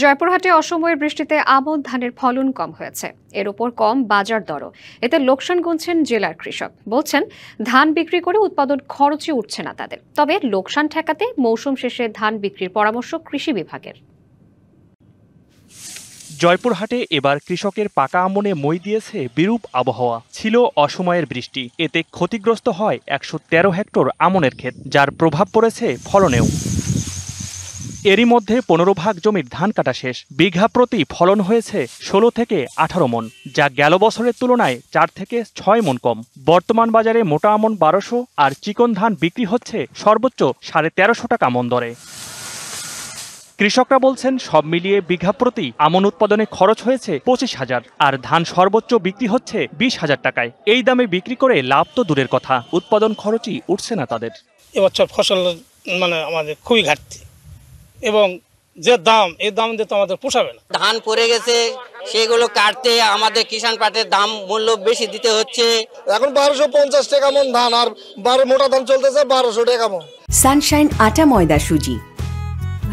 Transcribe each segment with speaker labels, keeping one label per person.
Speaker 1: জয়পুরহাটে অসময়ের বৃষ্টিতে আমন ধানের ফলন কম হয়েছে, এর উপর কম বাজার দরও। এতে লোকসান গুনছেন জেলার কৃষক। বলছেন ধান বিক্রি করে উৎপাদন খরচই উঠছে না তাদের। তবে লোকসান ঠেকাতে মৌসুম শেষে ধান বিক্রির পরামর্শ কৃষি বিভাগের।
Speaker 2: জয়পুরহাটে এবার কৃষকের পাকা আমনে মই দিয়েছে বিরূপ আবহাওয়া। ছিল অসময়ের বৃষ্টি, এতে ক্ষতিগ্রস্ত হয় ১১৩ হেক্টর আমনের ক্ষেত, যার প্রভাব পড়েছে ফলনেও। এরই মধ্যে ১৫ ভাগ জমির ধান কাটা শেষ। বিঘা প্রতি ফলন হয়েছে ১৬ থেকে ১৮ মন, যা গেল বছরের তুলনায় ৪ থেকে ৬ মন কম। বর্তমান বাজারে মোটা আমন ১২০০ আর চিকন ধান বিক্রি হচ্ছে সর্বোচ্চ ১৩৫০ টাকা মন দরে। কৃষকরা বলছেন সব মিলিয়ে বিঘা প্রতি আমন উৎপাদনে খরচ হয়েছে ২৫,০০০, আর ধান সর্বোচ্চ বিক্রি হচ্ছে ২০,০০০ টাকায়। এই দামে বিক্রি করে লাভ তো দূরের কথা, উৎপাদন খরচই উঠছে না তাদের।
Speaker 3: এবছর ফসল আমাদের খুবই ঘাটতি, এবং যে দাম, এই দাম দিয়ে তো আমাদের পোষাবে না।
Speaker 4: ধান পড়ে গেছে, সেগুলো কাটতে আমাদের কিষাণ পাটের দাম মূল্য বেশি দিতে হচ্ছে।
Speaker 5: এখন ১২৫০ টাকা মন ধান, আর মোটা ধান চলতেছে ১২০০ টাকা মন।
Speaker 6: সানশাইন আটা ময়দা সুজি,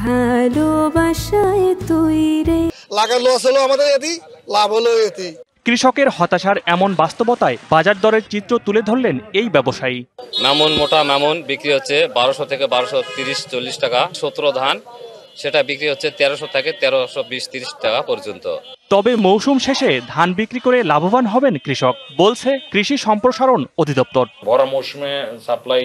Speaker 6: ভালোবাসায় তৈরি।
Speaker 5: লাগার লস হলো আমাদের এটি, লাভ হলো এটি।
Speaker 2: কৃষকের হতাশার এমন বাস্তবতায় বাজার দরের চিত্র তুলে ধরলেন এই ব্যবসায়ী।
Speaker 7: মামুন, মোটা মামুন বিক্রি হচ্ছে ১২০০ থেকে ১২৩০-৪০ টাকা। ১৭ ধান সেটা বিক্রি হচ্ছে ১৩০০ থেকে ১৩২০-৩০ টাকা পর্যন্ত।
Speaker 2: তবে মৌসুম শেষে ধান বিক্রি করে লাভবান হবেন কৃষক, বলছে কৃষি সম্প্রসারণ অধিদপ্তর।
Speaker 8: বড় মৌসুমে সাপ্লাই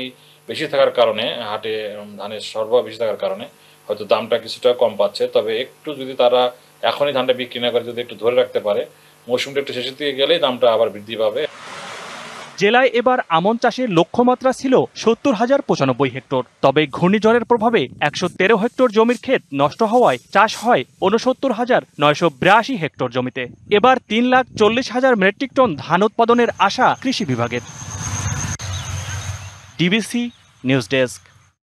Speaker 8: বেশি থাকার কারণে, হাটে ধানের সরবরাহ বেশি থাকার কারণে হয়তো দামটা কিছুটা কম পাচ্ছে। তবে একটু যদি তারা এখনই ধানটা বিক্রি না করে যদি একটু ধরে রাখতে পারে, মৌসুমটা একটু শেষের দিকে গেলেই দামটা আবার বৃদ্ধি পাবে।
Speaker 2: জেলায় এবার আমন চাষের লক্ষ্যমাত্রা ছিল ৭০,০৯৫ হেক্টর। তবে ঘূর্ণিঝড়ের প্রভাবে ১১৩ হেক্টর জমির ক্ষেত নষ্ট হওয়ায় চাষ হয় ৬৯,৯৮২ হেক্টর জমিতে। এবার ৩,৪০,০০০ মেট্রিক টন ধান উৎপাদনের আশা কৃষি বিভাগের। DBC news desk.